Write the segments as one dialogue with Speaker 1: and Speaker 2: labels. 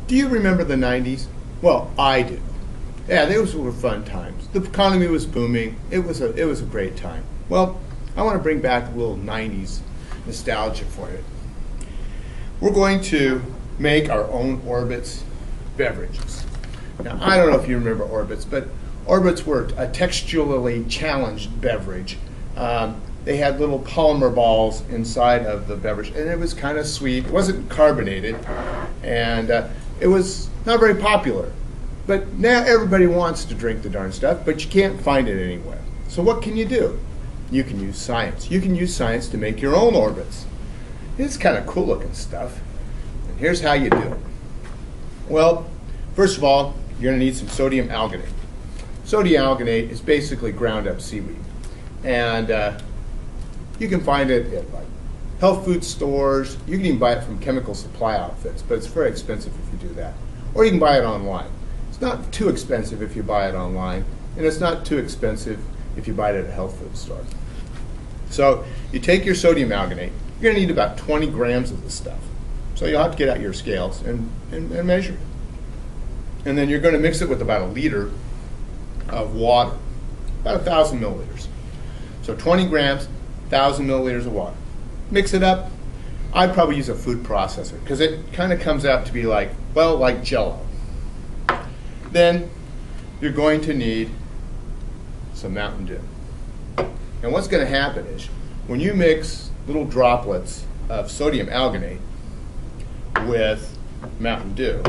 Speaker 1: Do you remember the 90s? Well, I do. Yeah, those were fun times. The economy was booming. It was a great time. Well, I want to bring back a little 90s nostalgia for you. We're going to make our own Orbitz beverages. Now, I don't know if you remember Orbitz, but Orbitz were a texturally challenged beverage. They had little polymer balls inside of the beverage, and it was kind of sweet. It wasn't carbonated, and it was not very popular. But now everybody wants to drink the darn stuff, but you can't find it anywhere. So what can you do? You can use science. You can use science to make your own Orbitz. It's kind of cool looking stuff. And here's how you do it. Well, first of all, you're going to need some sodium alginate. Sodium alginate is basically ground up seaweed. And you can find it at like health food stores. You can even buy it from chemical supply outfits, but it's very expensive if you do that. Or you can buy it online. It's not too expensive if you buy it online, and it's not too expensive if you buy it at a health food store. So you take your sodium alginate. You're going to need about 20 grams of this stuff. So you'll have to get out your scales and measure it. And then you're going to mix it with about a liter of water, about 1,000 milliliters. So 20 grams, 1,000 milliliters of water. Mix it up. I'd probably use a food processor because it kind of comes out to be like, well, like Jell-O. Then you're going to need some Mountain Dew. And what's going to happen is when you mix little droplets of sodium alginate with Mountain Dew,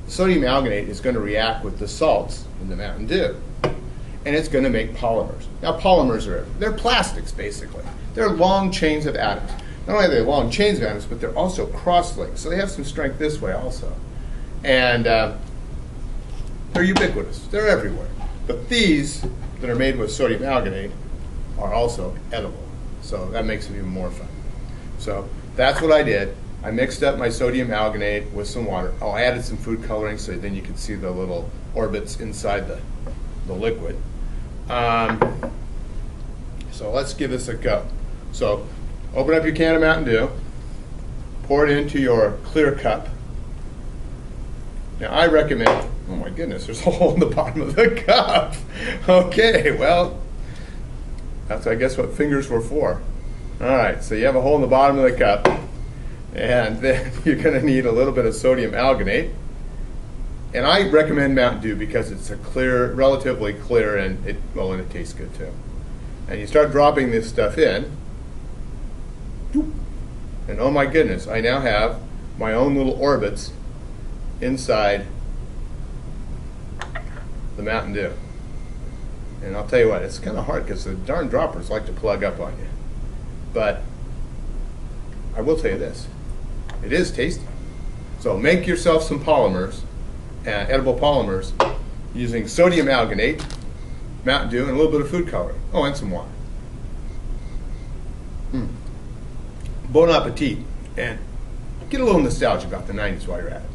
Speaker 1: sodium alginate is going to react with the salts in the Mountain Dew, and it's going to make polymers. Now, polymers they're plastics, basically. They're long chains of atoms. Not only are they long chains of atoms, but they're also cross-linked, so they have some strength this way also. And they're ubiquitous. They're everywhere. But these that are made with sodium alginate are also edible, so that makes it even more fun. So that's what I did. I mixed up my sodium alginate with some water. Oh, I added some food coloring so then you can see the little orbits inside the liquid. So let's give this a go. So open up your can of Mountain Dew, pour it into your clear cup. Now I recommend, oh my goodness, there's a hole in the bottom of the cup. Okay, well, that's I guess what fingers were for. All right, so you have a hole in the bottom of the cup, and then you're going to need a little bit of sodium alginate. And I recommend Mountain Dew because it's a clear, relatively clear, and it tastes good too. And you start dropping this stuff in, and oh my goodness, I now have my own little Orbitz inside the Mountain Dew. And I'll tell you what, it's kind of hard because the darn droppers like to plug up on you. But I will tell you this, it is tasty. So make yourself some polymers, edible polymers, using sodium alginate, Mountain Dew, and a little bit of food coloring. Oh, and some water. Bon appetit. And get a little nostalgia about the 90s while you're at it.